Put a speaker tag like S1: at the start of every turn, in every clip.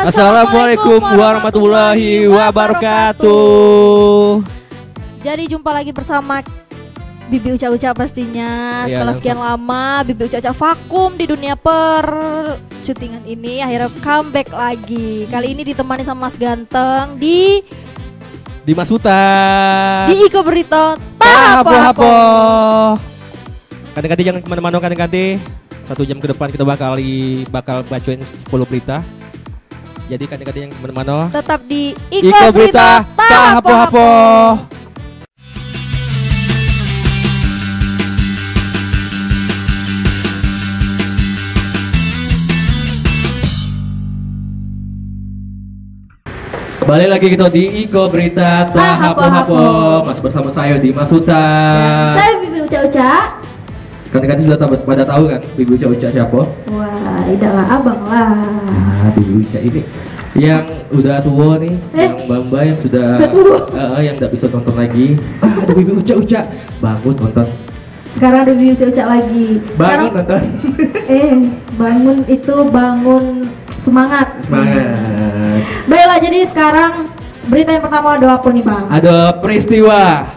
S1: Assalamualaikum warahmatullahi wabarakatuh.
S2: Jadi jumpa lagi bersama Bibi Uca-Uca pastinya. Setelah sekian lama Bibi Uca-Uca vakum di dunia per syutingan ini, akhirnya comeback lagi. Kali ini ditemani sama Mas Ganteng di
S1: Mas Huta,
S2: di Iko Berita
S1: Tahapo. Ganti-ganti, jangan kemana-mana, ganti-ganti. 1 jam ke depan kita bakal bacain 10 berita. Jadi ganti-ganti yang kemana-mana.
S2: Tetap di Iko Berita Tahapo.
S1: Kembali lagi kita di Iko Berita Tahapo. Masih bersama saya di Mas Huta.
S2: Dan saya Bibi Uca-Uca.
S1: Ganti-ganti sudah pada tahu kan Bibi Uca-Uca siapa?
S2: Wah, idahlah abang lah.
S1: Bibi Uca ini yang udah tua nih, yang Bamba yang sudah yang nggak bisa nonton lagi. Ada Bibi Uca-Uca, bangun nonton.
S2: Sekarang ada Bibi Uca-Uca lagi.
S1: Bangun nonton.
S2: Bangun itu bangun semangat. Baiklah, jadi sekarang berita yang pertama ada apa nih Bang?
S1: Ada peristiwa.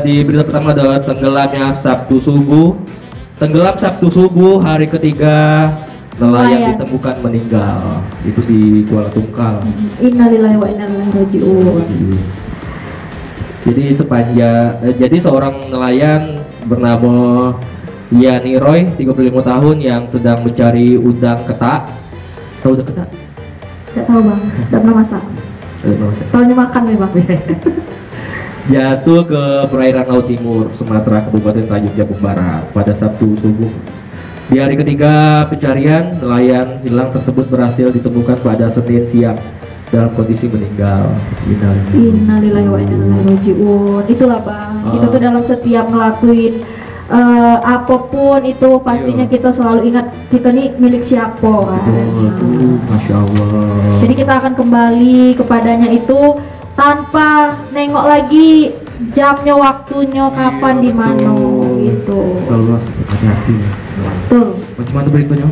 S1: Di berita pertama ada tenggelam Sabtu subuh hari ketiga, nelayan ditemukan meninggal. Itu di Kuala Tungkal.
S2: Innalillahi wa inna ilaihi raji'un.
S1: Jadi seorang nelayan bernama Yani Roy, 35 tahun, yang sedang mencari udang ketak. Tahu udang ketak?
S2: Tidak tahu Bang, tidak pernah masak. Tahunya makan nih Bang.
S1: Jatuh ke perairan Laut Timur, Sumatera, Kabupaten Tanjung Jabung Barat pada Sabtu subuh. Di hari ketiga pencarian, nelayan hilang tersebut berhasil ditemukan pada Senin siang dalam kondisi meninggal.
S2: Innalillahi wa inna ilaihi raji'un. Itulah Bang, kita tuh dalam setiap ngelakuin apapun itu pastinya kita selalu ingat kita nih milik siapa kan.
S1: Masya Allah.
S2: Jadi kita akan kembali kepadanya itu tanpa nengok lagi jamnya, waktunya, kapan, di mana gitu.
S1: Selalu harus hati-hati.
S2: Betul.
S1: Bagaimana beritanya?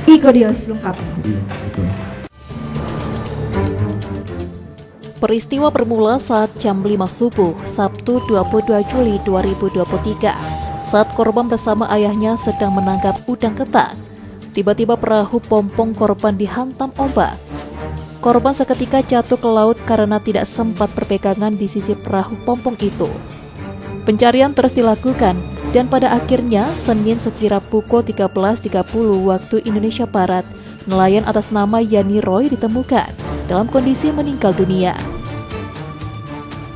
S2: Iko Dios lengkapnya.
S3: Peristiwa bermula saat jam 5 subuh, Sabtu 22 Juli 2023. Saat korban bersama ayahnya sedang menangkap udang ketak, tiba-tiba perahu pompong korban dihantam ombak. Korban seketika jatuh ke laut karena tidak sempat berpegangan di sisi perahu pompong itu. Pencarian terus dilakukan dan pada akhirnya Senin sekira pukul 13.30 waktu Indonesia Barat, nelayan atas nama Yani Roy ditemukan dalam kondisi meninggal dunia.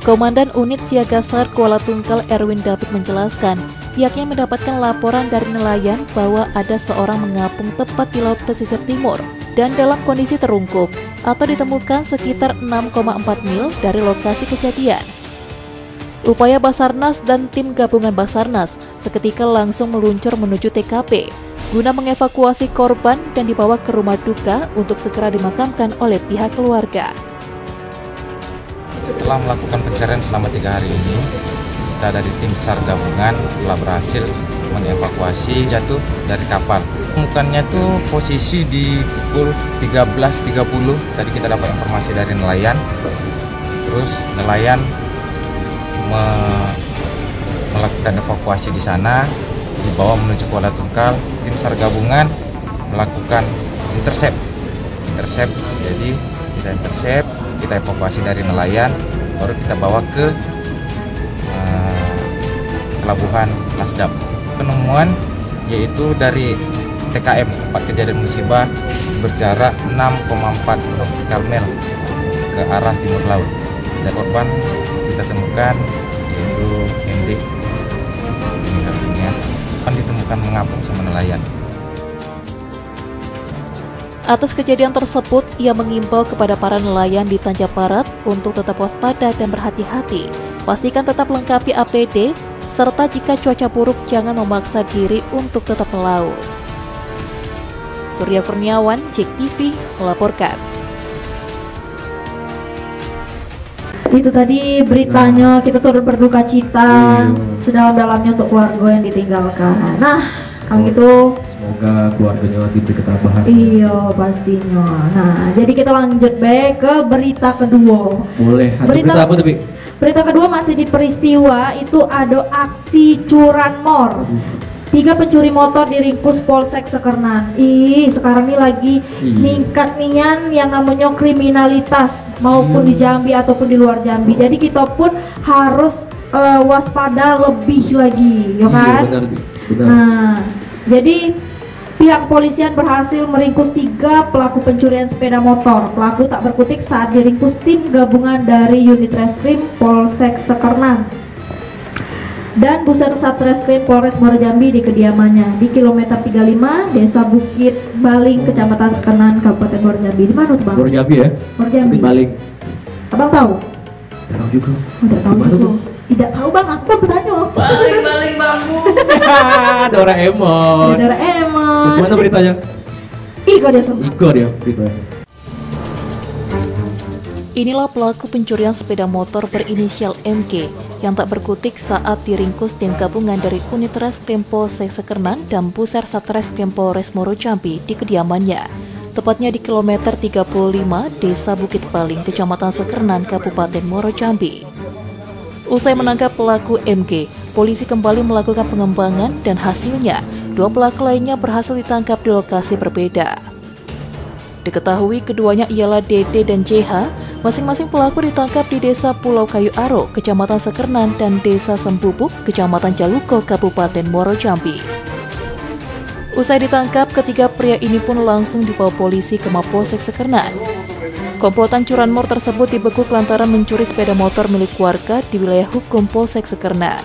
S3: Komandan Unit Siaga SAR Kuala Tungkal Erwin David menjelaskan, pihaknya mendapatkan laporan dari nelayan bahwa ada seorang mengapung tepat di laut pesisir timur dan dalam kondisi terungkup atau ditemukan sekitar 6,4 mil dari lokasi kejadian. Upaya Basarnas dan tim gabungan Basarnas seketika langsung meluncur menuju TKP guna mengevakuasi korban dan dibawa ke rumah duka untuk segera dimakamkan oleh pihak keluarga.
S4: Setelah melakukan pencarian selama 3 hari ini, kita dari tim SAR gabungan telah berhasil mengevakuasi jatuh dari kapal. Temukannya tuh posisi di pukul 13.30. Tadi kita dapat informasi dari nelayan. Terus nelayan melakukan evakuasi di sana, dibawa menuju Kuala Tungkal. Tim SAR gabungan melakukan intercept. Jadi kita intercept, kita evakuasi dari nelayan, baru kita bawa ke pelabuhan Lasdam. Penemuan yaitu dari TKM, tempat kejadian musibah, berjarak 6,4 nautical mil ke arah timur laut. Dan korban kita temukan yaitu MD meninggal dunia. Korban ditemukan mengapung sama nelayan.
S3: Atas kejadian tersebut, ia mengimbau kepada para nelayan di Tanjung Barat untuk tetap waspada dan berhati-hati. Pastikan tetap lengkapi APD, serta jika cuaca buruk jangan memaksa diri untuk tetap melaut. Surya Kurniawan, JEK TV, melaporkan.
S2: Itu tadi beritanya, kita turut berduka cita sedalam-dalamnya untuk keluarga yang ditinggalkan. Nah, Kalau gitu
S1: semoga keluarganya diberi ketabahan.
S2: iya pastinya. Nah, jadi kita lanjut back ke berita kedua.
S1: Boleh. Ada berita apa tuh, Bi?
S2: Berita kedua masih di peristiwa itu ada aksi curanmor. 3 pencuri motor diringkus Polsek Sekernan. Sekarang ini lagi ningkat nian yang namanya kriminalitas maupun di Jambi ataupun di luar Jambi. Jadi kita pun harus waspada lebih lagi, ya kan?
S1: Benar.
S2: Nah, jadi pihak kepolisian berhasil meringkus 3 pelaku pencurian sepeda motor. Pelaku tak berkutik saat diringkus tim gabungan dari unit reskrim Polsek Sekernan dan Pusat Satreskrim Polres Muaro Jambi di kediamannya di kilometer 35 Desa Bukit Baling, Kecamatan Sekernan, Kabupaten Muaro Jambi. Di mana tuh, Bang?
S1: Muaro Jambi ya?
S2: Muaro Jambi.
S1: Bukit Baling.
S2: Abang tahu?
S1: Tidak tahu juga.
S2: Tidak tahu juga. Tidak tahu, Bang. Aku bertanya.
S5: Baling bambu.
S1: Doraemon.
S2: Doraemon.
S1: Mana beritanya?
S2: Iko dia sempat.
S1: Iko dia beritanya.
S3: Inilah pelaku pencurian sepeda motor berinisial MG yang tak berkutik saat diringkus tim gabungan dari Unit Reskrim Polsek Sekernan dan Pusat Satreskrim Polres Muaro Jambi di kediamannya, tepatnya di kilometer 35 Desa Bukit Baling, Kecamatan Sekernan, Kabupaten Muaro Jambi. Usai menangkap pelaku MG, polisi kembali melakukan pengembangan dan hasilnya 2 pelaku lainnya berhasil ditangkap di lokasi berbeda. Diketahui keduanya ialah DD dan JH. Masing-masing pelaku ditangkap di Desa Pulau Kayu Aro, Kecamatan Sekernan, dan Desa Sembubuk, Kecamatan Jaluko, Kabupaten Muaro Jambi. Usai ditangkap, ketiga pria ini pun langsung dibawa polisi ke Mapolsek Sekernan. Komplotan curanmor tersebut dibekuk lantaran mencuri sepeda motor milik warga di wilayah hukum Polsek Sekernan.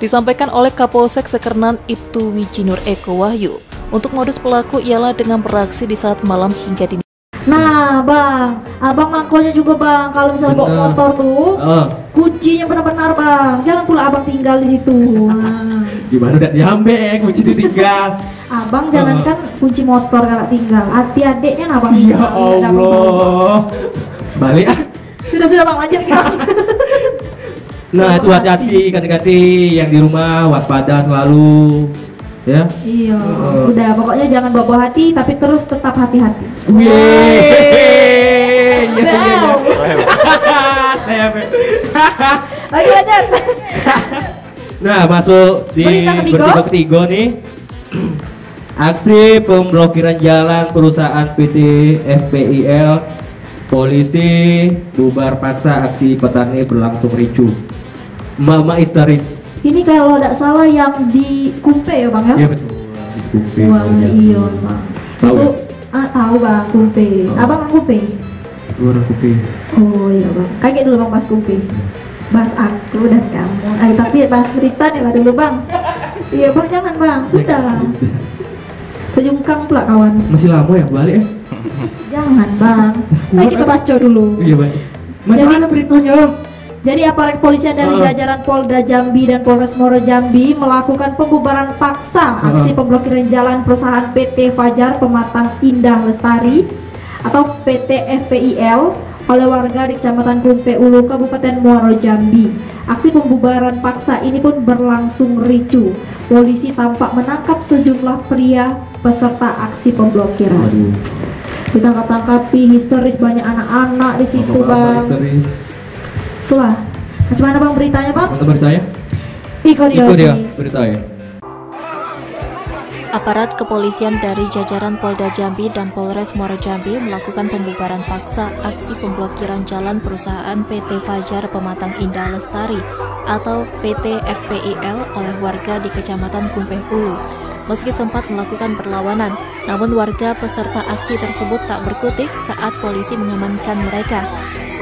S3: Disampaikan oleh Kapolsek Sekernan Ibtu Wijinur Eko Wahyu, untuk modus pelaku ialah dengan beraksi di saat malam hingga dini.
S2: Nah, Bang, abang mangkolnya juga, Bang. Kalau misalnya bawa motor tuh, kuncinya benar-benar, Bang. Jangan pula abang tinggal di situ. Nah.
S1: Gimana udah diambil kunci ditinggal?
S2: Abang jangankan kunci motor kalau tinggal, adik-adiknya abang
S1: Ya
S2: tinggal.
S1: Allah. Balik ah.
S2: Sudah Bang, lanjut kita.
S1: Nah, itu hati-hati, hati-hati yang di rumah, waspada selalu. Ya.
S2: Iya. Udah, pokoknya jangan bawa hati, tapi terus tetap hati-hati.
S1: Saya
S2: lanjut.
S1: Nah, masuk di berita ketiga nih. Aksi pemblokiran jalan perusahaan PT FPIL, polisi bubar paksa, aksi petani berlangsung ricuh. Emak-emak histeris.
S2: Ini kalau tidak salah yang di Kumpe ya, Bang ya?
S1: Iya betul. Di Kumpe.
S2: Wah, iya, Bang.
S1: Tahu
S2: Itu
S1: ya?
S2: tahu, Bang, Kumpe. Abang kan Kumpe?
S1: Orang Kumpe.
S2: Oh iya, Bang. Kaget dulu, Bang, pas Kumpe. Bahas aku dan kamu. Tapi bahas cerita nih lah dulu, Bang. Iya, Bang, jangan, Bang. Sudah. Terjungkang pula kawan.
S1: Masih lama ya balik ya?
S2: Jangan, Bang. Ayo kita baca dulu.
S1: Iya, baca. Masih mana beritanya?
S2: Jadi aparat kepolisian dari jajaran Polda Jambi dan Polres Muaro Jambi melakukan pembubaran paksa aksi pemblokiran jalan perusahaan PT Fajar Pematang Indah Lestari atau PT FPIL oleh warga di Kecamatan Kumpe Ulu, Kabupaten Muaro Jambi. Aksi pembubaran paksa ini pun berlangsung ricuh. Polisi tampak menangkap sejumlah pria peserta aksi pemblokiran. Ditangkap-tangkapi, histeris, banyak anak-anak di situ, Bang.
S1: Histeris.
S2: Itulah. Bagaimana, Bang, beritanya, Bang?
S1: Mana beritanya?
S2: Ikut
S1: dia beritanya.
S3: Aparat kepolisian dari jajaran Polda Jambi dan Polres Muaro Jambi melakukan pembubaran paksa aksi pemblokiran jalan perusahaan PT Fajar Pematang Indah Lestari atau PT FPIL oleh warga di Kecamatan Kumpe Ulu. Meski sempat melakukan perlawanan, namun warga peserta aksi tersebut tak berkutik saat polisi mengamankan mereka.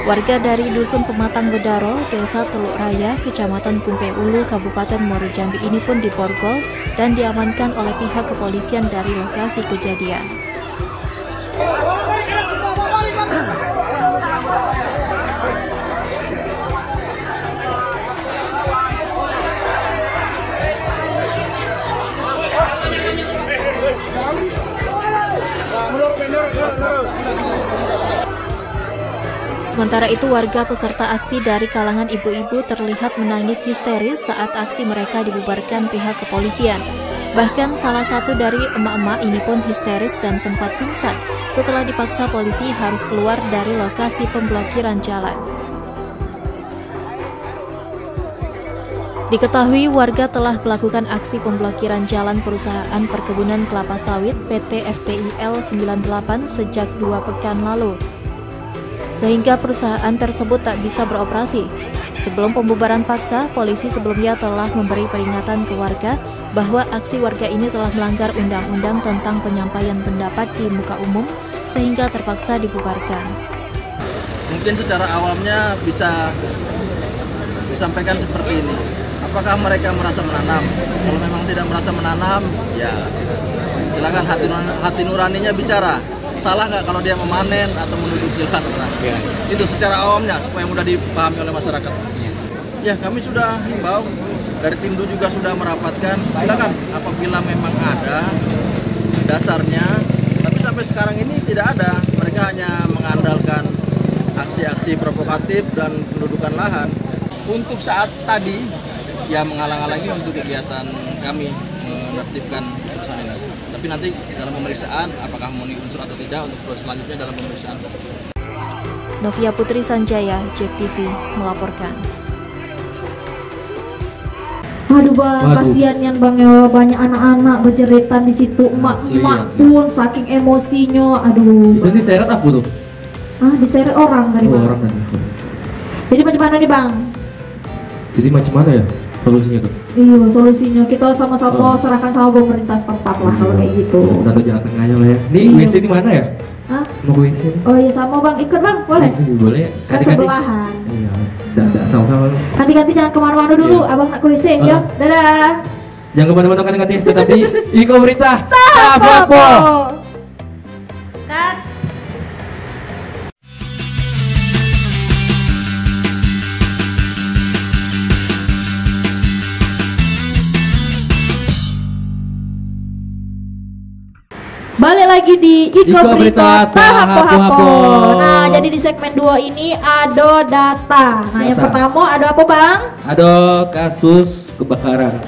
S3: Warga dari Dusun Pematang Bedaro, Desa Teluk Raya, Kecamatan Kumpe Ulu, Kabupaten Muaro Jambi ini pun diborgol dan diamankan oleh pihak kepolisian dari lokasi kejadian. Sementara itu, warga peserta aksi dari kalangan ibu-ibu terlihat menangis histeris saat aksi mereka dibubarkan pihak kepolisian. Bahkan salah satu dari emak-emak ini pun histeris dan sempat pingsan setelah dipaksa polisi harus keluar dari lokasi pemblokiran jalan. Diketahui warga telah melakukan aksi pemblokiran jalan perusahaan perkebunan kelapa sawit PT FPIL 98 sejak 2 pekan lalu, sehingga perusahaan tersebut tak bisa beroperasi. Sebelum pembubaran paksa, polisi sebelumnya telah memberi peringatan ke warga bahwa aksi warga ini telah melanggar undang-undang tentang penyampaian pendapat di muka umum sehingga terpaksa dibubarkan.
S5: Mungkin secara awamnya bisa disampaikan seperti ini. Apakah mereka merasa menanam? Kalau memang tidak merasa menanam, ya silakan hati nuraninya bicara. Salah nggak kalau dia memanen atau menduduki lahan orang? Ya. Itu secara awamnya supaya mudah dipahami oleh masyarakat. Ya, kami sudah himbau, dari Timdu juga sudah merapatkan. Silakan apabila memang ada dasarnya, tapi sampai sekarang ini tidak ada. Mereka hanya mengandalkan aksi-aksi provokatif dan pendudukan lahan. Untuk saat tadi, ya menghalang-halangi untuk kegiatan kami menertibkan perusahaan ini. Tapi nanti dalam pemeriksaan apakah memenuhi unsur atau tidak untuk proses selanjutnya dalam pemeriksaan.
S3: Novia Putri Sanjaya, JEK TV melaporkan.
S2: Aduh bang, kasihan bang ya, banyak anak-anak berjeritan di situ, emak pun saking emosinya, aduh.
S1: Itu diseret apa tuh?
S2: Diseret orang tadi bang.
S1: Orang tadi.
S2: Jadi macam mana nih bang?
S1: Jadi macam mana ya solusinya tuh?
S2: Iya, solusinya kita sama-sama serahkan sama pemerintah setempat lah kalau kayak gitu.
S1: Udah tuh jalan tengahnya lah ya. Nih WC di mana ya? Mau ke WC?
S2: Oh iya sama bang, ikut bang, boleh?
S1: Boleh.
S2: Kan sebelahan.
S1: Iya, sama-sama.
S2: Ganti-ganti jangan kemana-mana dulu, abang nak ke WC ya. Dadah.
S1: Jangan kemana-mana ganti-ganti, tetapi Iko berita apa-apa.
S2: Balik lagi di Iko Berita Tahap-Hapo. Nah, jadi di segmen 2 ini ada data. Nah, yang pertama ada apa bang?
S1: Ada kasus kebakaran.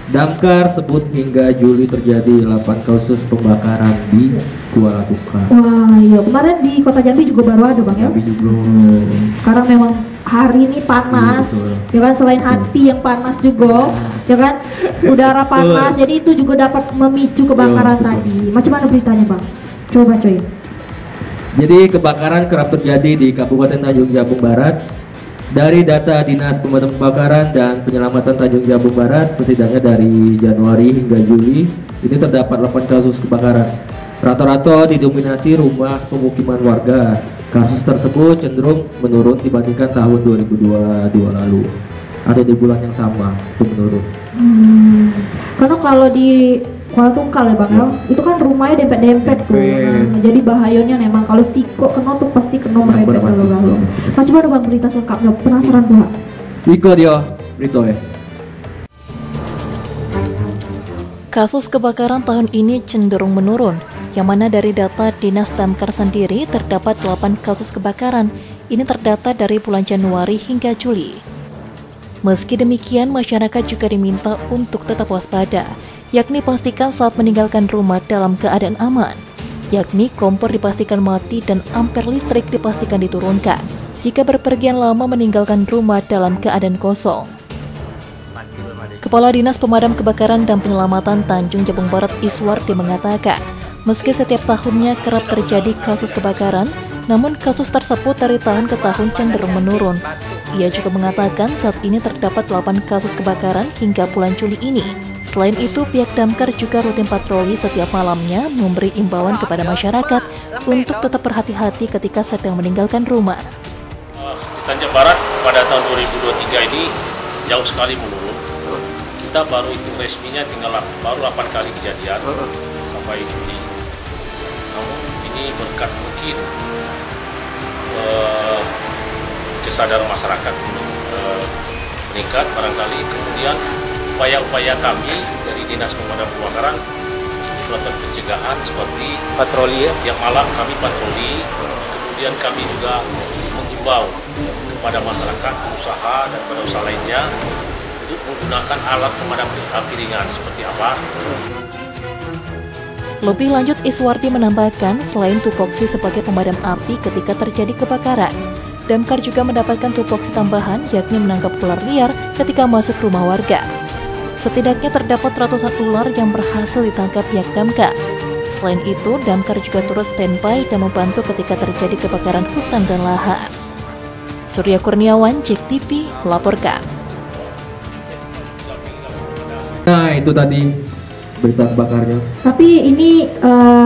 S1: Damkar sebut hingga Juli terjadi 8 kasus pembakaran di Kuala Lumpur.
S2: Wah iya, kemarin di Kota Jambi juga baru ada bang ya?
S1: Jambi juga.
S2: Sekarang memang hari ini panas, ya kan, selain hati yang panas juga, ya kan, udara panas, jadi itu juga dapat memicu kebakaran tadi. Macam mana beritanya bang? Coba coy.
S1: Jadi kebakaran kerap terjadi di Kabupaten Tanjung Jabung Barat. Dari data Dinas Pemadam Kebakaran dan Penyelamatan Tanjung Jabung Barat, setidaknya dari Januari hingga Juli ini terdapat 8 kasus kebakaran. Rata-rata didominasi rumah pemukiman warga. Kasus tersebut cenderung menurun dibandingkan tahun 2022 lalu atau di bulan yang sama itu menurun.
S2: Karena kalau di Kuala Tungkal ya bang, itu kan rumahnya dempet-dempet tuh. Nah, jadi bahayanya memang kalau siko kena tuh pasti kena merempet galau-galau. Macam mana bang berita selengkapnya? Penasaran pula.
S1: Iko dia berita ya.
S3: Kasus kebakaran tahun ini cenderung menurun, yang mana dari data Dinas Damkar sendiri terdapat 8 kasus kebakaran. Ini terdata dari bulan Januari hingga Juli. Meski demikian, masyarakat juga diminta untuk tetap waspada, yakni pastikan saat meninggalkan rumah dalam keadaan aman, yakni kompor dipastikan mati dan ampere listrik dipastikan diturunkan jika berpergian lama meninggalkan rumah dalam keadaan kosong. Kepala Dinas Pemadam Kebakaran dan Penyelamatan Tanjung Jabung Barat Iswardi mengatakan, meski setiap tahunnya kerap terjadi kasus kebakaran, namun kasus tersebut dari tahun ke tahun cenderung menurun. Ia juga mengatakan saat ini terdapat 8 kasus kebakaran hingga bulan Juli ini. Selain itu, pihak Damkar juga rutin patroli setiap malamnya memberi imbauan kepada masyarakat untuk tetap berhati-hati ketika sedang meninggalkan rumah.
S6: Di Tanjung Barat pada tahun 2023 ini jauh sekali menurun. Kita baru hitung resminya baru 8 kali kejadian sampai Juli. Namun ini berkat mungkin kesadaran masyarakat meningkat barangkali, kemudian upaya-upaya kami dari Dinas Pemadam Kebakaran melakukan pencegahan seperti patroli tiap malam kami patroli, kemudian kami juga mengimbau kepada masyarakat, usaha dan pada usaha lainnya untuk menggunakan alat pemadam api ringan seperti apa.
S3: Lebih lanjut, Iswardi menambahkan selain tupoksi sebagai pemadam api ketika terjadi kebakaran, damkar juga mendapatkan tupoksi tambahan yakni menangkap ular liar ketika masuk rumah warga. Setidaknya terdapat ratusan ular yang berhasil ditangkap pihak damkar. Selain itu, damkar juga turut standby dan membantu ketika terjadi kebakaran hutan dan lahan. Surya Kurniawan, JEK TV, melaporkan.
S1: Nah, itu tadi berita kebakarnya.
S2: Tapi ini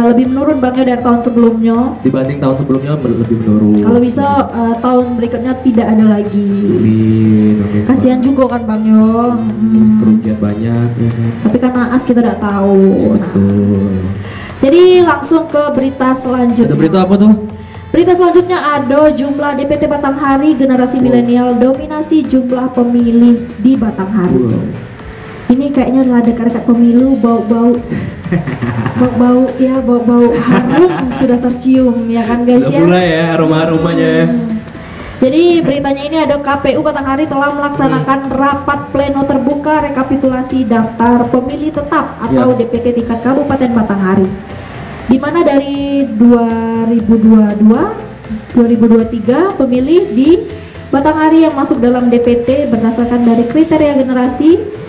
S2: lebih menurun Bang ya dari tahun sebelumnya.
S1: Dibanding tahun sebelumnya lebih menurun.
S2: Kalau bisa tahun berikutnya tidak ada lagi.
S1: Amin.
S2: Kasihan juga kan Bang Yo.
S1: Kerugian banyak. Ya.
S2: Tapi kan naas kita tidak tahu.
S1: Betul.
S2: Jadi langsung ke berita selanjutnya.
S1: Ada berita apa tuh?
S2: Berita selanjutnya ada jumlah DPT Batanghari generasi milenial dominasi jumlah pemilih di Batanghari. Ini kayaknya adalah dekat-dekat pemilu, bau-bau harum sudah tercium ya kan guys
S1: Udah
S2: ya.
S1: mulai ya aroma-aromanya ya.
S2: Jadi beritanya ini ada KPU Batanghari telah melaksanakan rapat pleno terbuka rekapitulasi daftar pemilih tetap atau DPT tingkat Kabupaten Batanghari. Di mana dari 2023 pemilih di Batanghari yang masuk dalam DPT berdasarkan dari kriteria generasi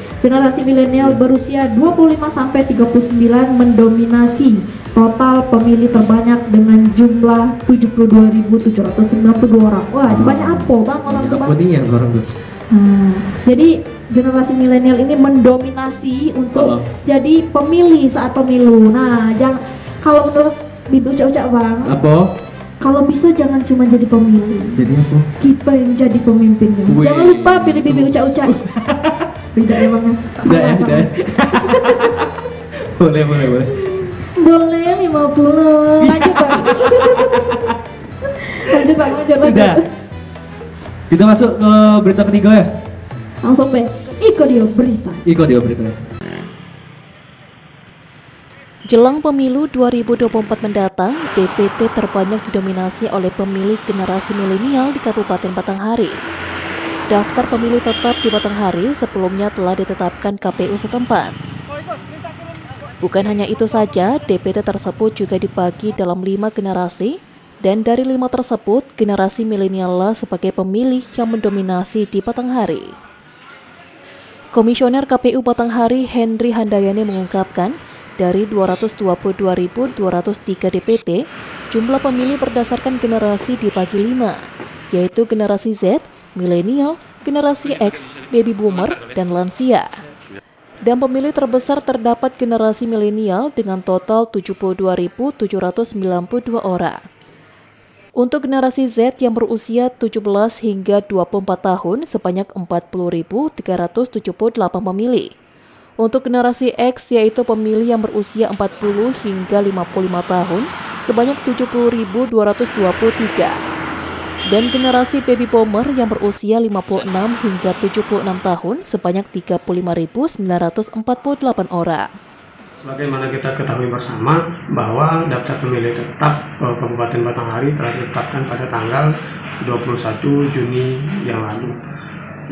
S2: milenial berusia 25 sampai 39 mendominasi total pemilih terbanyak dengan jumlah 72.792 orang. Wah, sebanyak apa Bang orang tuh Bang?
S1: Orang tuh.
S2: Jadi generasi milenial ini mendominasi untuk jadi pemilih saat pemilu. Nah, kalau menurut Bibi Ucak Bang,
S1: apa?
S2: kalau bisa jangan cuma jadi pemilih.
S1: Jadi apa?
S2: Kita yang jadi pemimpinnya.
S1: Wih.
S2: Jangan lupa pilih Bibi Ucak. Beda emangnya.
S1: Tidak. Boleh.
S2: Boleh 50. Lanjut Bang. Lanjut.
S1: Udah. Kita masuk ke berita ketiga ya.
S2: Langsung be. Iko dia berita.
S3: Jelang pemilu 2024 mendatang, DPT terbanyak didominasi oleh pemilih generasi milenial di Kabupaten Batanghari. Daftar pemilih tetap di Batanghari sebelumnya telah ditetapkan KPU setempat. Bukan hanya itu saja, DPT tersebut juga dibagi dalam 5 generasi, dan dari 5 tersebut, generasi milenial lah sebagai pemilih yang mendominasi di Batanghari. Komisioner KPU Batanghari Henry Handayani mengungkapkan, dari 222.203 DPT, jumlah pemilih berdasarkan generasi dibagi 5, yaitu generasi Z, milenial, generasi X, baby boomer, dan lansia. Dan pemilih terbesar terdapat generasi milenial dengan total 72.792 orang. Untuk generasi Z yang berusia 17 hingga 24 tahun sebanyak 40.378 pemilih. Untuk generasi X yaitu pemilih yang berusia 40 hingga 55 tahun sebanyak 70.223. Dan generasi baby boomer yang berusia 56 hingga 76 tahun sebanyak 35.948 orang.
S7: Sebagaimana kita ketahui bersama bahwa daftar pemilih tetap Kabupaten Batanghari telah ditetapkan pada tanggal 21 Juni yang lalu.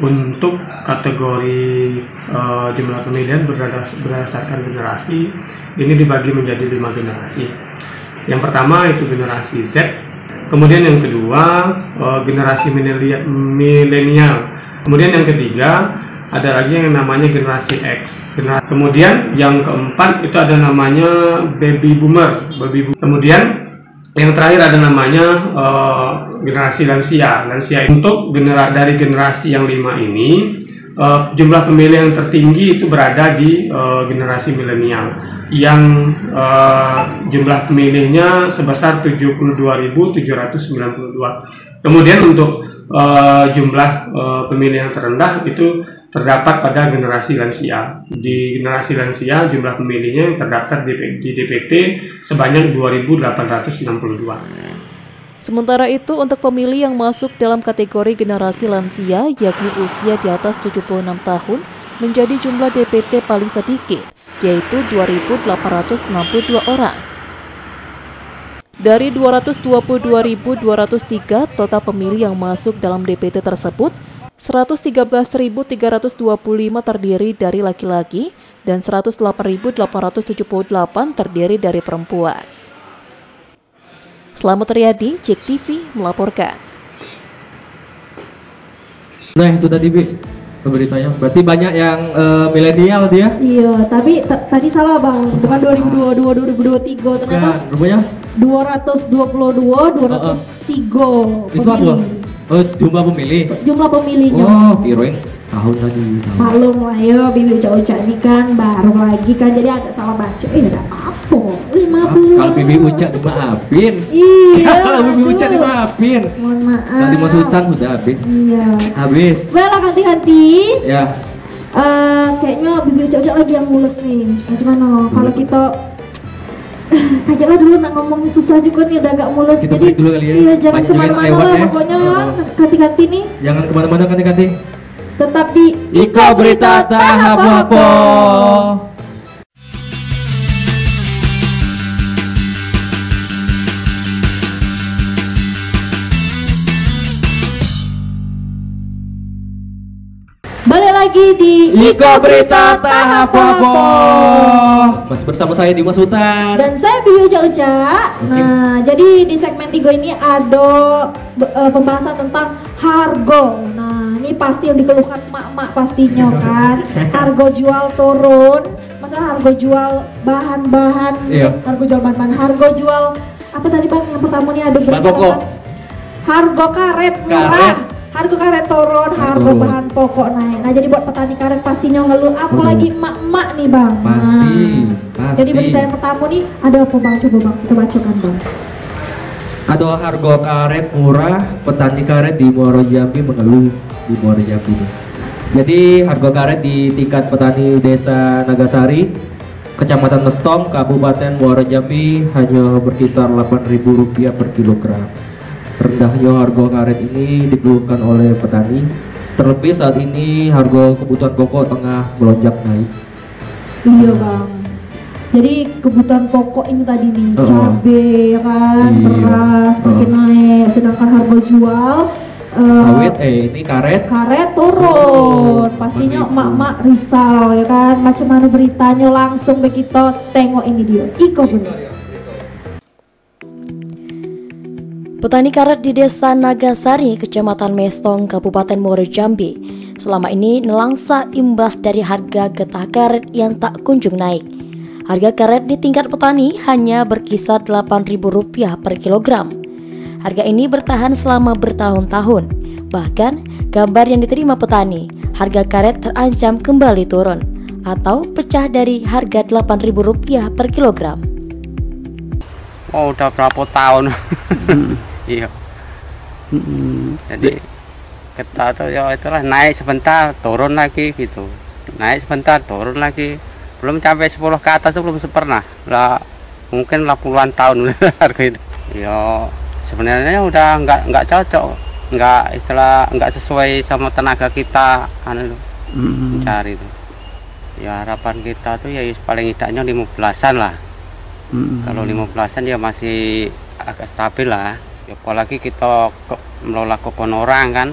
S7: Untuk kategori jumlah pemilihan berdasarkan generasi, ini dibagi menjadi 5 generasi. Yang pertama itu generasi Z. Kemudian yang kedua generasi milenial. Kemudian yang ketiga ada lagi yang namanya generasi X. Kemudian yang keempat itu ada namanya baby boomer. Kemudian yang terakhir ada namanya generasi lansia. Untuk dari generasi yang 5 ini jumlah pemilih yang tertinggi itu berada di generasi milenial yang jumlah pemilihnya sebesar 72.792. Kemudian untuk jumlah pemilih yang terendah itu terdapat pada generasi lansia. Di generasi lansia jumlah pemilihnya yang terdaftar di DPT sebanyak 2.862.
S3: Sementara itu, untuk pemilih yang masuk dalam kategori generasi lansia, yakni usia di atas 76 tahun, menjadi jumlah DPT paling sedikit, yaitu 2.862 orang. Dari 222.203 total pemilih yang masuk dalam DPT tersebut, 113.325 terdiri dari laki-laki dan 108.878 terdiri dari perempuan. Selamat Riyadi, JEK TV melaporkan.
S1: Nah itu tadi Bi beritanya. Berarti banyak yang milenial dia.
S2: Iya, tapi tadi salah Bang. Bukan 2022 2023 ternyata.
S1: Kan, rupanya
S2: 222 203.
S1: Itu apa? Oh, jumlah pemilih.
S2: Jumlah pemilihnya.
S1: Oh, kirain tahun tadi.
S2: Maklum lah ya, Bibi Uca-Uca ini kan baru lagi kan, jadi agak salah baca. Enggak apa-apa. 15.
S1: Kalau Bibi Uca dimaafin.
S2: Iya.
S1: Kalau Bibi Uca dimaafin.
S2: Mohon maaf.
S1: Nanti Mas Sultan sudah habis.
S2: Iya.
S1: Habis.
S2: Well, ganti-ganti.
S1: Ya.
S2: Kayaknya Bibi Uca-Uca lagi yang mulus nih. Gimana? Kalau kita kayaknya dulu nak ngomong susah juga nih, udah agak mulus.
S1: Kita
S2: Jadi
S1: dulu kali ya.
S2: iya, jangan
S1: Banyak juga
S2: kemana-mana
S1: lewat
S2: lah
S1: ya.
S2: pokoknya ya. Ganti-ganti nih.
S1: Jangan kemana-mana ganti-ganti.
S2: Tetap di
S1: Iko Berita Tahap Apa.
S2: Balik lagi di
S1: Iko Berita Tahap Apa. Masih bersama saya Dimas Sultan.
S2: dan saya Bibi Uca-Uca. Nah, jadi di segmen 3 ini ada pembahasan tentang harga. Nah, ini pasti yang dikeluhkan emak-emak pastinya kan. Harga jual turun. Maksudnya harga jual bahan-bahan,
S1: Iya.
S2: harga jual bahan-bahan, harga jual apa tadi Bang? Yang pertama nih ada
S1: Bahan pokok.
S2: Harga karet murah.
S1: Karet.
S2: Harga karet turun, harga
S1: Turun.
S2: bahan pokok naik. Nah, jadi buat petani karet pastinya ngeluh, apalagi emak-emak nih Bang.
S1: Pasti,
S2: Nah,
S1: pasti.
S2: jadi berita yang pertama nih ada apa Bang? Coba Bang, kita bacakan Bang.
S1: Ada harga karet murah, petani karet di Muaro Jambi mengeluh di Muaro Jambi. Jadi harga karet di tingkat petani desa Nagasari, Kecamatan Mestom, Kabupaten Muaro Jambi hanya berkisar Rp8.000 per kilogram. Rendahnya harga karet ini dikeluhkan oleh petani. Terlebih saat ini harga kebutuhan pokok tengah melonjak naik.
S2: Iya Bang. Jadi kebutuhan pokok ini tadi nih, cabe ya kan,
S1: Iya.
S2: beras makin naik, sedangkan harga jual
S1: Sawit, ini karet.
S2: karet turun. Pastinya
S1: 4.000.
S2: emak-emak risau ya kan. Macam mana beritanya, langsung begitu tengok ini dia. Iko Berita.
S3: Petani karet di Desa Nagasari, Kecamatan Mestong, Kabupaten Muaro Jambi, selama ini nelangsa imbas dari harga getah karet yang tak kunjung naik. Harga karet di tingkat petani hanya berkisar Rp8.000 per kilogram. Harga ini bertahan selama bertahun-tahun. Bahkan, kabar yang diterima petani, harga karet terancam kembali turun atau pecah dari harga Rp8.000 per kilogram.
S8: Oh, udah berapa tahun? Iya. Jadi kita tuh ya itulah naik sebentar, turun lagi gitu. Naik sebentar, turun lagi. Belum sampai 10 ke atas itu belum pernah. Lah mungkin lah puluhan tahun harga itu. Ya sebenarnya udah nggak cocok, nggak sesuai sama tenaga kita mencari itu. Ya harapan kita tuh ya paling tidaknya 15-an lah. Kalau 15-an ya masih agak stabil lah. Ya, apalagi kita melola kebun orang kan.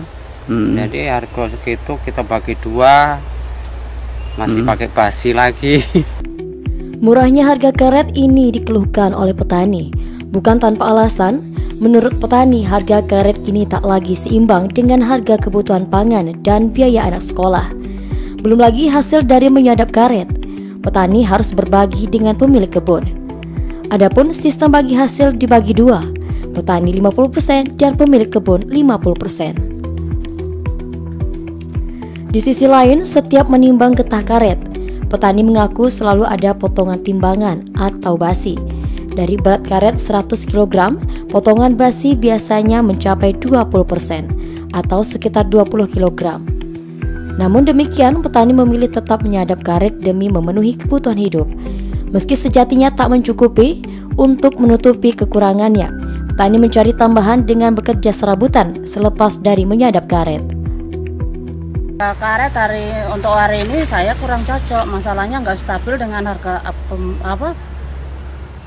S8: Jadi harga segitu kita bagi 2 masih pakai basi lagi.
S3: Murahnya harga karet ini dikeluhkan oleh petani. Bukan tanpa alasan, menurut petani harga karet kini tak lagi seimbang dengan harga kebutuhan pangan dan biaya anak sekolah. Belum lagi hasil dari menyadap karet. Petani harus berbagi dengan pemilik kebun. Adapun sistem bagi hasil dibagi 2, petani 50% dan pemilik kebun 50%. Di sisi lain, setiap menimbang getah karet, petani mengaku selalu ada potongan timbangan atau basi. Dari berat karet 100 kg, potongan basi biasanya mencapai 20% atau sekitar 20 kg. Namun demikian, petani memilih tetap menyadap karet demi memenuhi kebutuhan hidup. Meski sejatinya tak mencukupi, untuk menutupi kekurangannya, petani mencari tambahan dengan bekerja serabutan selepas dari menyadap karet.
S9: Karet untuk hari ini saya kurang cocok, masalahnya nggak stabil dengan harga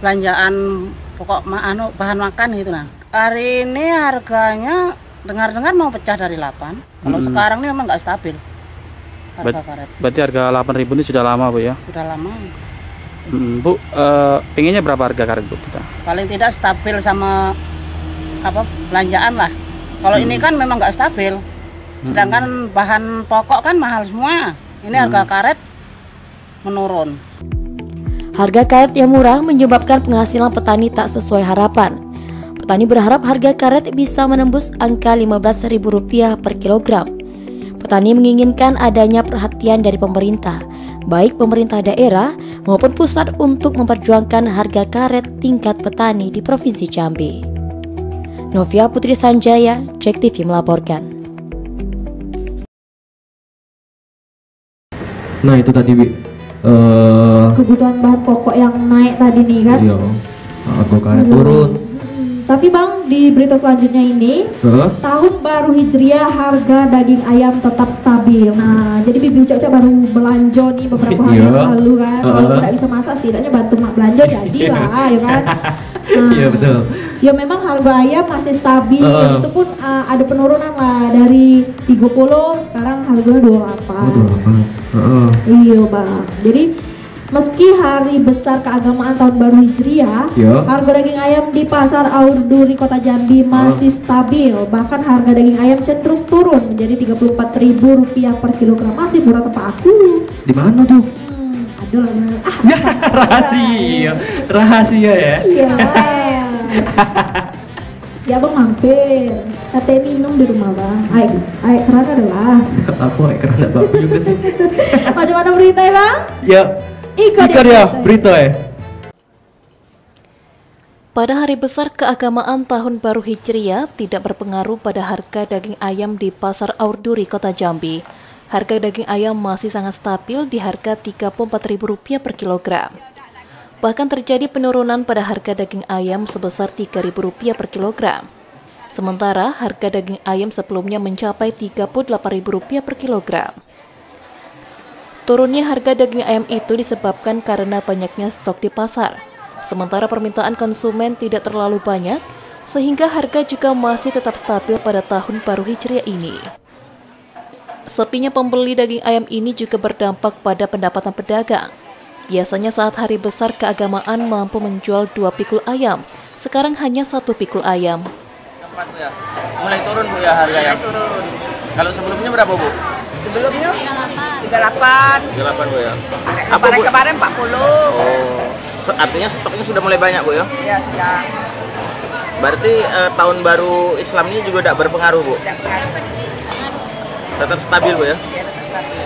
S9: belanjaan pokok bahan makan gitu nah. Hari ini harganya dengar-dengar mau pecah dari 8. Kalau sekarang ini memang nggak stabil harga karet.
S10: Berarti harga 8.000 ini sudah lama, Bu ya?
S9: Sudah lama.
S10: Bu, pengennya berapa harga karet, Bu, kita?
S9: Paling tidak stabil sama belanjaan lah. Kalau ini kan memang nggak stabil. Sedangkan bahan pokok kan mahal semua. Ini harga karet menurun.
S11: Harga karet yang murah menyebabkan penghasilan petani tak sesuai harapan. Petani berharap harga karet bisa menembus angka Rp15.000 per kilogram. Petani menginginkan adanya perhatian dari pemerintah, baik pemerintah daerah maupun pusat untuk memperjuangkan harga karet tingkat petani di Provinsi Jambi. Novia Putri Sanjaya, JEK TV melaporkan.
S1: Nah itu tadi
S2: kebutuhan bahan pokok yang naik tadi nih kan.
S1: Iya, harga karet turun.
S2: Tapi Bang, di berita selanjutnya ini, tahun baru Hijriah harga daging ayam tetap stabil. Nah, jadi Bibi Uca baru belanja nih beberapa hari yang lalu kan. Kalau tidak bisa masak, setidaknya bantu mak belanja jadilah, ya kan.
S1: Iya betul.
S2: Ya memang harga ayam masih stabil, itu pun ada penurunan lah dari 30 sekarang harganya 28. Iya Bang. Jadi meski hari besar keagamaan tahun baru Hijriah, harga daging ayam di pasar Aurduri Kota Jambi masih stabil. Bahkan harga daging ayam cenderung turun menjadi Rp34.000 per kilogram. Masih murah tempat aku.
S1: Di mana tuh?
S2: Ada lah.
S1: Rahasia ya.
S2: Iya. Ya Bang mampir. Teh minum di rumah Bang. Air keran adalah.
S1: Aku air keran apa juga sih.
S2: Macam mana berita ya Bang?
S1: Ya. Ikut ya berita ya.
S3: Pada hari besar keagamaan tahun baru Hijriah tidak berpengaruh pada harga daging ayam di pasar Aurduri Kota Jambi. Harga daging ayam masih sangat stabil di harga Rp34.000 per kilogram. Bahkan terjadi penurunan pada harga daging ayam sebesar Rp3.000 per kilogram. Sementara harga daging ayam sebelumnya mencapai Rp38.000 per kilogram. Turunnya harga daging ayam itu disebabkan karena banyaknya stok di pasar. Sementara permintaan konsumen tidak terlalu banyak, sehingga harga juga masih tetap stabil pada tahun baru Hijriah ini. Sepinya pembeli daging ayam ini juga berdampak pada pendapatan pedagang. Biasanya saat hari besar keagamaan mampu menjual 2 pikul ayam, sekarang hanya 1 pikul ayam.
S12: Mulai turun Bu ya harga ya? Turun. Kalau sebelumnya berapa Bu?
S13: Sebelumnya 38
S12: Bu ya?
S13: Kemarin 40.
S12: Oh, artinya stoknya sudah mulai banyak Bu ya?
S13: Ya sudah.
S12: Berarti tahun baru Islam ini juga tidak berpengaruh Bu? Tetap stabil Bu ya?
S13: Ya tetap stabil.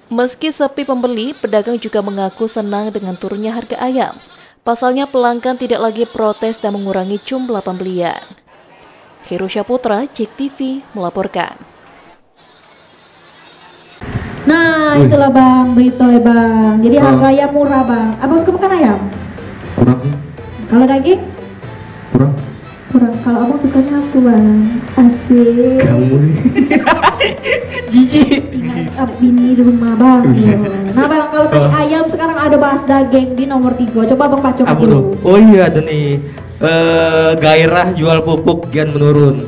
S3: Meski sepi pembeli, pedagang juga mengaku senang dengan turunnya harga ayam. Pasalnya pelanggan tidak lagi protes dan mengurangi jumlah pembelian. Hirusha Putra, JEK TV melaporkan.
S2: Nah, itulah Bang, berita ya Bang. Jadi harga ayam murah Bang. Abang suka makan ayam?
S1: Kurang sih.
S2: Kalau daging?
S1: Kurang.
S2: Kalau abang sukanya aku Bang. Asik.
S1: Kamu jijik.
S2: Bini di rumah Bang. Nah Bang, kalau tadi ayam sekarang ada bahas daging di nomor 3. Coba Bang baca dulu.
S1: Oh iya ada nih. Gairah jual pupuk kian menurun.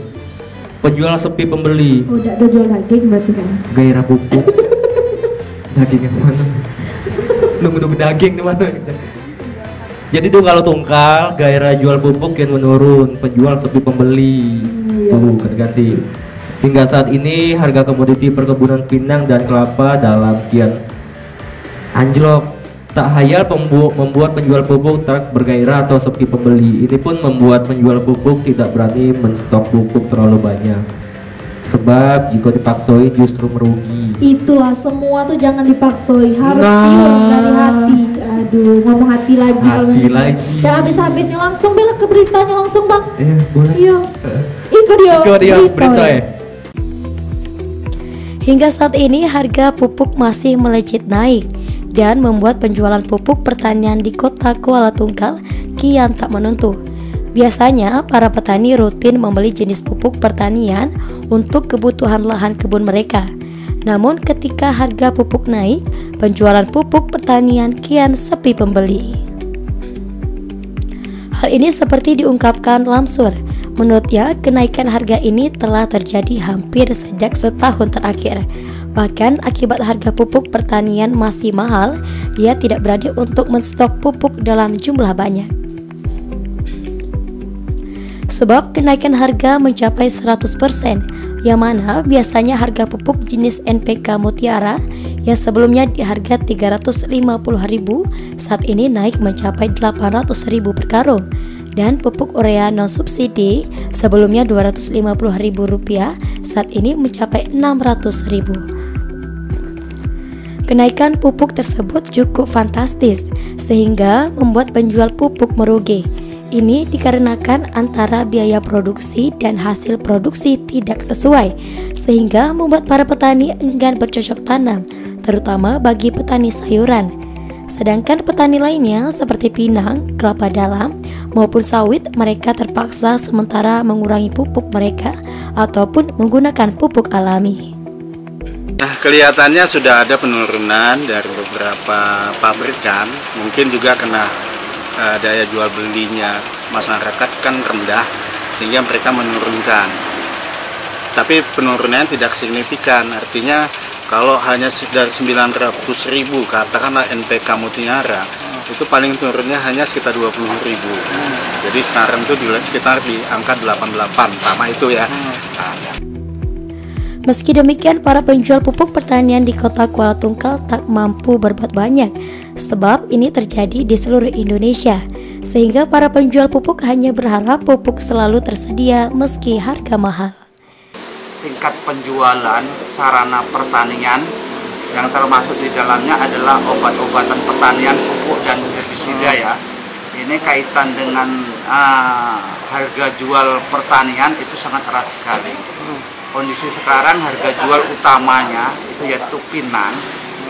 S1: Penjual sepi pembeli.
S2: Oh, udah jual daging berarti kan?
S1: Gairah pupuk. Daging yang mana? Nunggu daging di mana? Jadi tuh kalau tungkal, gairah jual pupuk kian menurun, penjual sepi pembeli. Tuh ganti. Hingga saat ini harga komoditi perkebunan pinang dan kelapa dalam kian anjlok. Tak hayal membuat penjual pupuk tak bergairah atau sepi pembeli. Ini pun membuat penjual pupuk tidak berani menstok pupuk terlalu banyak. Sebab jika dipaksoi justru merugi.
S2: Itulah semua tuh jangan dipaksoi, harus pure dari hati. Aduh, ngomong hati lagi kalau
S1: lagi.
S2: Ya habis-habisnya langsung belok ke beritanya langsung Bang.
S1: Boleh.
S2: Iya. Ikut dia
S1: berita ya.
S11: Hingga saat ini harga pupuk masih melejit naik dan membuat penjualan pupuk pertanian di kota Kuala Tungkal kian tak menentu. Biasanya para petani rutin membeli jenis pupuk pertanian untuk kebutuhan lahan kebun mereka. Namun ketika harga pupuk naik, penjualan pupuk pertanian kian sepi pembeli. Hal ini seperti diungkapkan Lamsur, Menurutnya, kenaikan harga ini telah terjadi hampir sejak setahun terakhir. Bahkan akibat harga pupuk pertanian masih mahal, dia tidak berani untuk menstok pupuk dalam jumlah banyak. Sebab kenaikan harga mencapai 100%, yang mana biasanya harga pupuk jenis NPK Mutiara yang sebelumnya di harga 350.000 saat ini naik mencapai 800.000 per karung, dan pupuk urea non subsidi sebelumnya Rp250.000 saat ini mencapai 600.000. Kenaikan pupuk tersebut cukup fantastis sehingga membuat penjual pupuk merugi. Ini dikarenakan antara biaya produksi dan hasil produksi tidak sesuai, sehingga membuat para petani enggan bercocok tanam, terutama bagi petani sayuran. Sedangkan petani lainnya seperti pinang, kelapa dalam, maupun sawit, mereka terpaksa sementara mengurangi pupuk mereka ataupun menggunakan pupuk alami.
S14: Nah, kelihatannya sudah ada penurunan dari beberapa pabrikan, mungkin juga kena daya jual belinya masyarakat kan rendah sehingga mereka menurunkan. Tapi penurunannya tidak signifikan, artinya kalau hanya dari 900.000 katakanlah NPK Mutiara itu paling turunnya hanya sekitar 20.000. Jadi sekarang itu sekitar di angka 88 sama itu ya.
S11: Meski demikian, para penjual pupuk pertanian di kota Kuala Tungkal tak mampu berbuat banyak, sebab ini terjadi di seluruh Indonesia, sehingga para penjual pupuk hanya berharap pupuk selalu tersedia meski harga mahal.
S15: Tingkat penjualan sarana pertanian yang termasuk di dalamnya adalah obat-obatan pertanian, pupuk dan herbisida ya. Ini kaitan dengan harga jual pertanian itu sangat erat sekali. Kondisi sekarang harga jual utamanya itu yaitu pinang.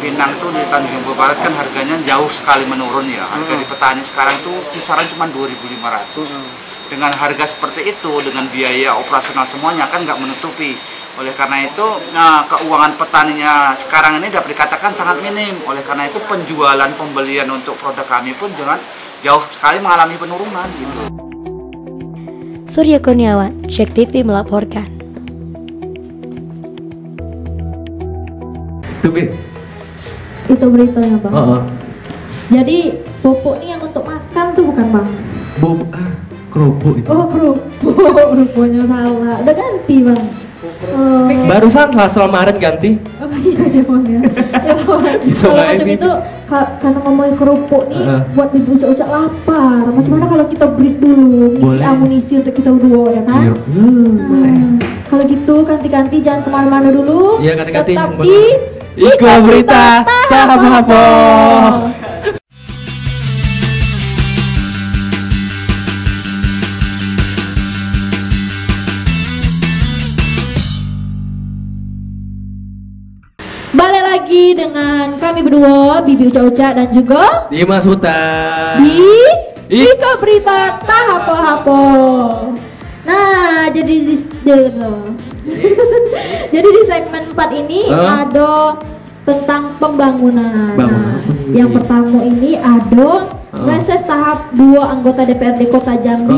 S15: Pinang tuh di Tanjung Barat kan harganya jauh sekali menurun ya. Harga di petani sekarang tuh kisaran cuma 2.500. Dengan harga seperti itu, dengan biaya operasional semuanya kan nggak menutupi. Oleh karena itu, keuangan petaninya sekarang ini dapat dikatakan sangat minim. Oleh karena itu penjualan pembelian untuk produk kami pun jauh sekali mengalami penurunan gitu.
S11: Surya Kurniawan, Cek TV melaporkan.
S2: Itu beritanya bang. Jadi pupuk ini yang untuk makan tuh bukan bang?
S1: Kerupuk itu.
S2: Oh kerupuk, rupanya salah. Udah ganti bang.
S1: Barusan kelas lamaran ganti.
S2: Oh iya bang ya. Kalau macam itu karena ngomongin kerupuk nih buat ibu ucap-ucap lapar. Macam mana kalau kita break dulu, ngisi amunisi untuk kita berdua ya kan? Kalau gitu ganti-ganti jangan kemana-mana dulu.
S1: Iya ganti-ganti.
S2: Tetap di
S1: Iko Berita Tahapo.
S2: Balik lagi dengan kami berdua, Bibi Uca-Uca dan juga
S1: Dimas Huta
S2: di Iko Berita Tahapo. Nah, jadi jadi di segmen 4 ini ada tentang pembangunan. Yang pertama ini ada reses tahap 2 anggota DPRD Kota Jambi.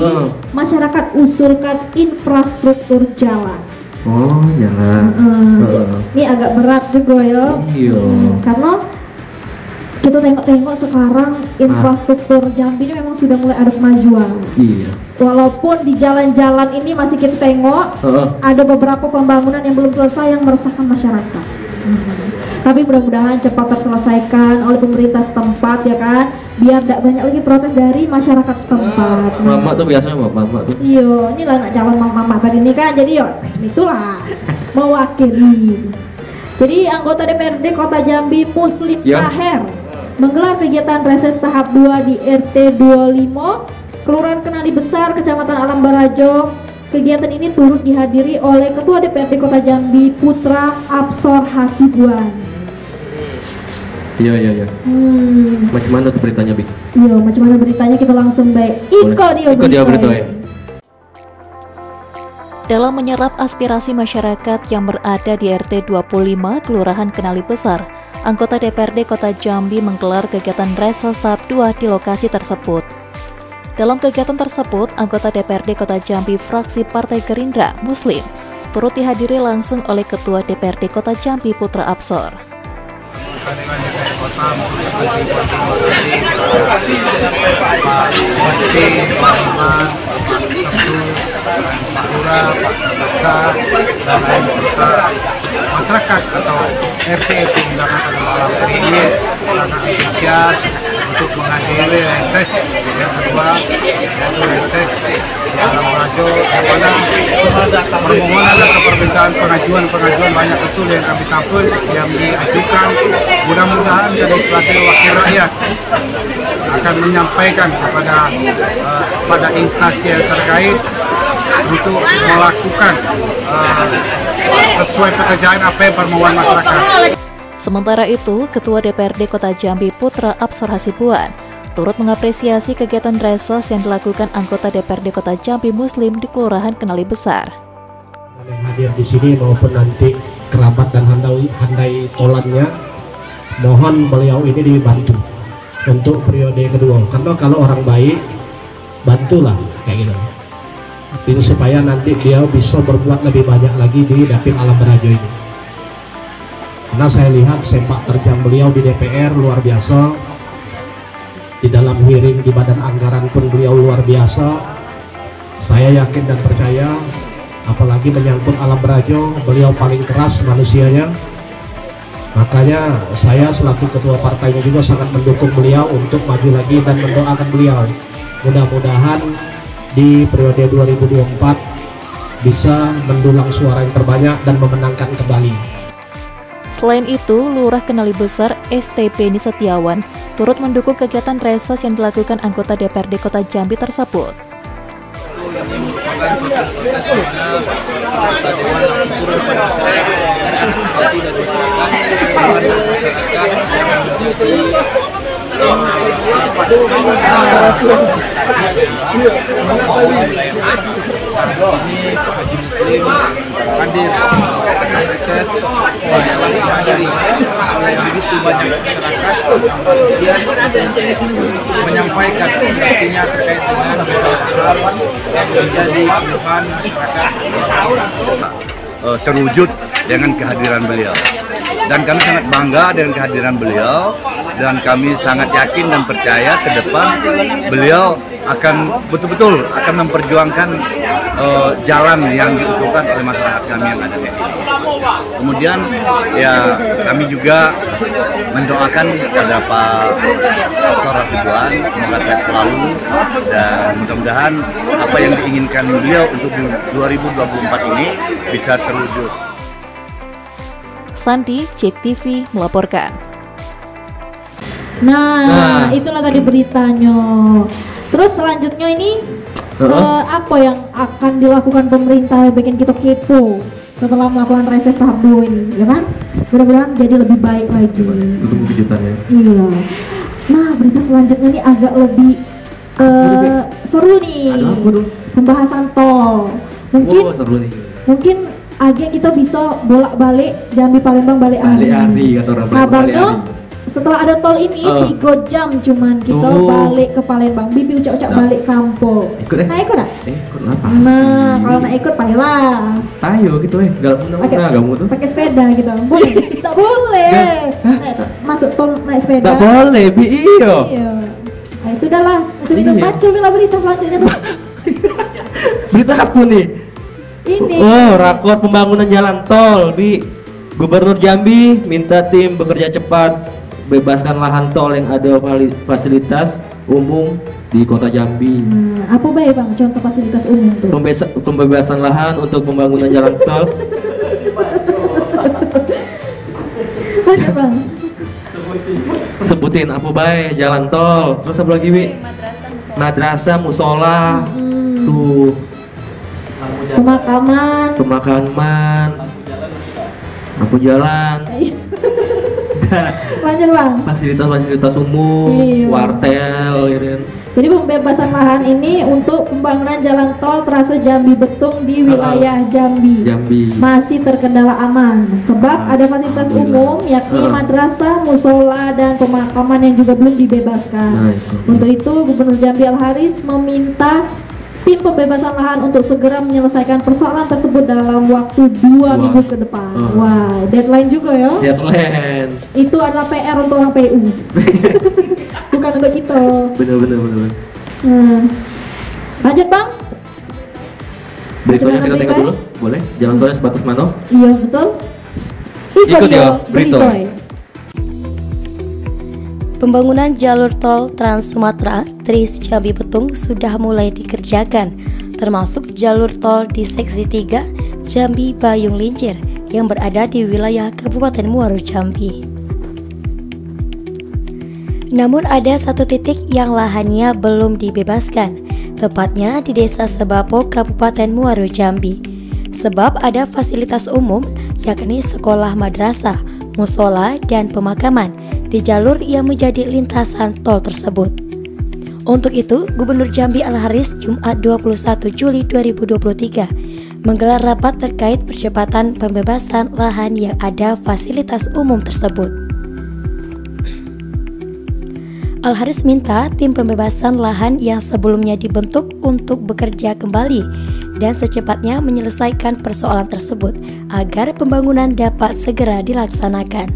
S2: Masyarakat usulkan infrastruktur jalan.
S1: Oh, jalan.
S2: Ini agak berat juga ya. Karena kita tengok-tengok sekarang infrastruktur Jambi ini memang sudah mulai ada kemajuan. Walaupun di jalan-jalan ini masih kita tengok ada beberapa pembangunan yang belum selesai yang meresahkan masyarakat. Tapi mudah-mudahan cepat terselesaikan oleh pemerintah setempat ya kan, biar tidak banyak lagi protes dari masyarakat setempat.
S1: Mama tuh biasanya mama tuh.
S2: Iya, ini lah nak jalan mama tadi ini kan, jadi yo itulah mewakili. Jadi anggota DPRD Kota Jambi Muslim Taher menggelar kegiatan reses tahap 2 di RT 25 Kelurahan Kenali Besar, Kecamatan Alam Barajo. Kegiatan ini turut dihadiri oleh Ketua DPRD Kota Jambi Putra Absor Hasibuan.
S1: Iya. Macam mana tuh beritanya, Bik?
S2: Iya, macam mana beritanya kita langsung baik. Iko dia berita.
S3: Dalam menyerap aspirasi masyarakat yang berada di RT 25 Kelurahan Kenali Besar, anggota DPRD Kota Jambi menggelar kegiatan reses tahap 2 di lokasi tersebut. Dalam kegiatan tersebut, anggota DPRD Kota Jambi fraksi Partai Gerindra Muslim turut dihadiri langsung oleh Ketua DPRD Kota Jambi Putra Absor.
S16: Masyarakat atau RT itu mendapatkan malam hari ini sangat antusias untuk menghadiri reses yang kedua, yaitu reses dalam rajo yang mana permohonan atau permintaan pengajuan banyak betul yang kami tampil yang diajukan. Mudah-mudahan dari sebagai wakil rakyat akan menyampaikan kepada instansi yang terkait untuk melakukan sesuai pekerjaan apa yang permohonan masyarakat.
S3: Sementara itu, Ketua DPRD Kota Jambi Putra Absor Hasibuan turut mengapresiasi kegiatan reses yang dilakukan anggota DPRD Kota Jambi Muslim di Kelurahan Kenali Besar.
S17: Yang hadir di sini maupun nanti kerabat dan handai tolannya, mohon beliau ini dibantu untuk periode kedua. Karena kalau orang baik, bantulah kayak gitu. Jadi supaya nanti dia bisa berbuat lebih banyak lagi di Dapil Alam Barajo ini. Karena saya lihat sepak terjang beliau di DPR luar biasa. Di dalam hearing di Badan Anggaran pun beliau luar biasa. Saya yakin dan percaya, apalagi menyangkut Alam Barajo, beliau paling keras manusianya. Makanya saya selaku ketua partainya juga sangat mendukung beliau untuk maju lagi dan mendoakan beliau. Mudah-mudahan di periode 2024 bisa mendulang suara yang terbanyak dan memenangkan kembali.
S3: Selain itu, Lurah Kenali Besar STP Ni Setiawan turut mendukung kegiatan reses yang dilakukan anggota DPRD Kota Jambi tersebut.
S16: Ini Haji Muslim hadir reses yang begitu banyak masyarakat antusias menyampaikan aspirasinya terkait dengan beberapa hal yang menjadi keluhan masyarakat.
S18: Terwujud dengan kehadiran beliau, dan kami sangat bangga dengan kehadiran beliau, dan kami sangat yakin dan percaya ke depan beliau akan betul-betul akan memperjuangkan jalan yang diusulkan oleh masyarakat kami yang ada di sini. Kemudian ya kami juga mendoakan kepada Pak Absor Hasibuan semoga sehat selalu, dan mudah-mudahan apa yang diinginkan beliau untuk 2024 ini bisa terwujud.
S3: Sandi, Cek TV melaporkan.
S2: Nah, itulah tadi beritanya. Terus selanjutnya ini apa yang akan dilakukan pemerintah yang bikin kita kepo setelah melakukan reses tahap 2 ini, ya kan? Mudah-mudahan jadi lebih baik lagi.
S1: Tunggu kejutannya.
S2: Iya. Nah, berita selanjutnya ini agak lebih seru nih. Pembahasan tol. Mungkin
S1: seru nih.
S2: Mungkin agak kita bisa bolak-balik Jambi Palembang balik
S1: hari kata orang
S2: kabarnya setelah ada tol ini 3 jam cuman kita balik ke Palembang. Bibi ucap-ucap balik kampung. Nah ikut dah?
S1: Ikut lah.
S2: Nah kalau nak ikut payah.
S1: Ayo gitu kamu tuh
S2: pakai sepeda gitu. Boleh? Tak boleh. Masuk tol naik sepeda.
S1: Tak boleh, Bi. Iya.
S2: Sudahlah. Sudah kita baca berita selanjutnya tuh.
S1: Berita apa nih?
S2: Ini.
S1: Rakor pembangunan jalan tol, Bi. Gubernur Jambi minta tim bekerja cepat, bebaskan lahan tol yang ada fasilitas umum di Kota Jambi.
S2: Apa baik Bang contoh fasilitas umum tuh?
S1: Pembebasan lahan untuk pembangunan jalan tol.
S2: Banyak Bang.
S1: Sebutin apa baik jalan tol. Terus apa lagi, Bi? Madrasah, musola. Tuh. Pemakaman. Lampu jalan.
S2: Lanjut Bang.
S1: Fasilitas umum, wartel, gitu.
S2: Jadi pembebasan lahan ini untuk pembangunan jalan tol trase Jambi Betung di wilayah Jambi. Masih terkendala aman sebab ada fasilitas umum yakni madrasah, musola dan pemakaman yang juga belum dibebaskan. Untuk itu Gubernur Jambi Al-Haris meminta tim pembebasan lahan untuk segera menyelesaikan persoalan tersebut dalam waktu 2 minggu ke depan. Wah, deadline juga ya.
S1: Deadline.
S2: Itu adalah PR untuk orang PU. Bukan untuk kita.
S1: Bener.
S2: Lanjut Bang.
S1: Berikutnya kita tengok dulu, boleh? Jalan tolnya sebatas mana?
S2: Iya betul.
S1: Ikut ya, berita.
S11: Pembangunan jalur tol Trans Sumatera Tris Jambi Betung sudah mulai dikerjakan, termasuk jalur tol di seksi 3 Jambi Bayung Lincir yang berada di wilayah Kabupaten Muaro Jambi. Namun ada satu titik yang lahannya belum dibebaskan, tepatnya di Desa Sebapo, Kabupaten Muaro Jambi. Sebab ada fasilitas umum yakni sekolah madrasah, musola, dan pemakaman di jalur yang menjadi lintasan tol tersebut. Untuk itu, Gubernur Jambi Al-Haris Jumat 21 Juli 2023 menggelar rapat terkait percepatan pembebasan lahan yang ada fasilitas umum tersebut. Al-Haris minta tim pembebasan lahan yang sebelumnya dibentuk untuk bekerja kembali dan secepatnya menyelesaikan persoalan tersebut agar pembangunan dapat segera dilaksanakan.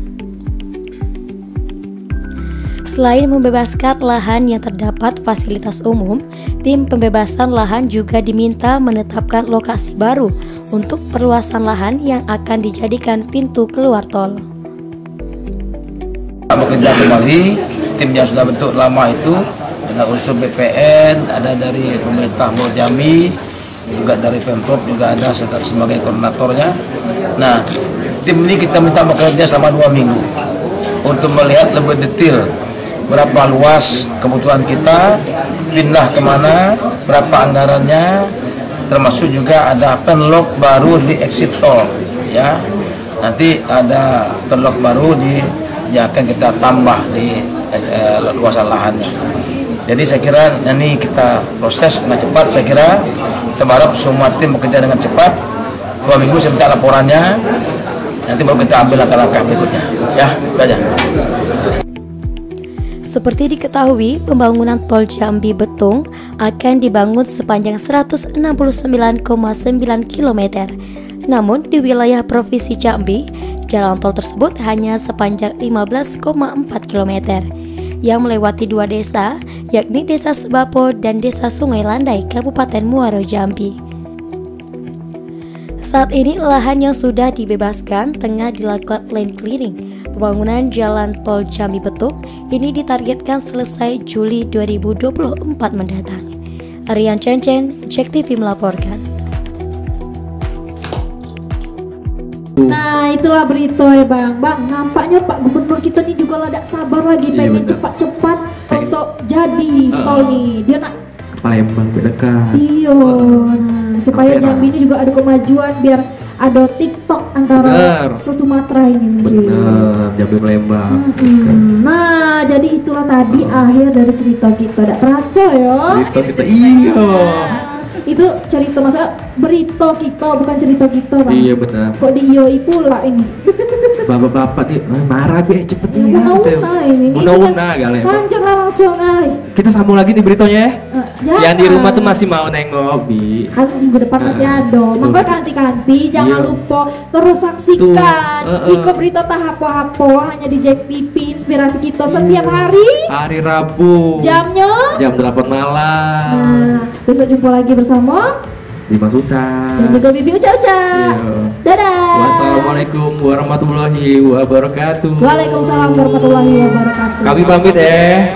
S11: Selain membebaskan lahan yang terdapat fasilitas umum, tim pembebasan lahan juga diminta menetapkan lokasi baru untuk perluasan lahan yang akan dijadikan pintu keluar tol.
S19: Bekerja kembali, tim yang sudah bentuk lama itu ada unsur BPN, ada dari pemerintah Muaro Jambi, juga dari Pemprov juga ada sebagai koordinatornya. Nah, tim ini kita minta bekerja selama 2 minggu untuk melihat lebih detail berapa luas kebutuhan kita, pindah kemana, berapa anggarannya, termasuk juga ada penlock baru di exit tol, ya. Nanti ada penlock baru yang akan kita tambah di luasan lahannya. Jadi saya kira ini kita proses dengan cepat. Saya kira kita berharap semua tim bekerja dengan cepat. 2 minggu saya minta laporannya. Nanti baru kita ambil langkah-langkah berikutnya. Ya, itu aja.
S11: Seperti diketahui, pembangunan tol Jambi Betung akan dibangun sepanjang 169,9 km. Namun di wilayah Provinsi Jambi, jalan tol tersebut hanya sepanjang 15,4 km yang melewati 2 desa, yakni Desa Sebapo dan Desa Sungai Landai, Kabupaten Muaro Jambi. Saat ini lahan yang sudah dibebaskan tengah dilakukan land clearing. Pembangunan jalan tol Jambi Betung ini ditargetkan selesai Juli 2024 mendatang. Aryan Cencen, JEK TV melaporkan.
S2: Nah itulah berita ya Bang. Nampaknya Pak Gubernur kita nih juga tidak sabar lagi, pengen cepat-cepat untuk jadi tol nih. Dia nak
S1: Palembang dekat.
S2: Iya, nah, supaya Jambi ini juga ada kemajuan biar ada TikTok antara se-Sumatera ini.
S1: Bener, Jambi Palembang.
S2: Nah, jadi itulah tadi akhir dari cerita kita. Tidak terasa ya?
S1: Cerita kita, iya.
S2: Itu cerita, masa berita kita bukan cerita kita Bang.
S1: Iya benar.
S2: Kok diiyoi pula ini?
S1: Bapak-bapak nih marah biar cepet nih.
S2: Muna ini.
S1: Muna galak.
S2: Lanjutlah langsung
S1: Kita sambung lagi nih beritanya ya. Yang di rumah tuh masih mau nengok Bi.
S2: Kan minggu depan masih ada. Maka kanti-kanti jangan lupa terus saksikan Iko berita tak hapo-hapo hanya di JEK TV inspirasi kita setiap hari
S1: Rabu.
S2: Jamnya
S1: jam 8 malam.
S2: Nah, besok jumpa lagi bersama
S1: Dimas Sultan
S2: dan juga Bibi Uca-Uca. Dadah.
S1: Wassalamualaikum warahmatullahi wabarakatuh.
S2: Waalaikumsalam warahmatullahi wabarakatuh.
S1: Kami pamit ya.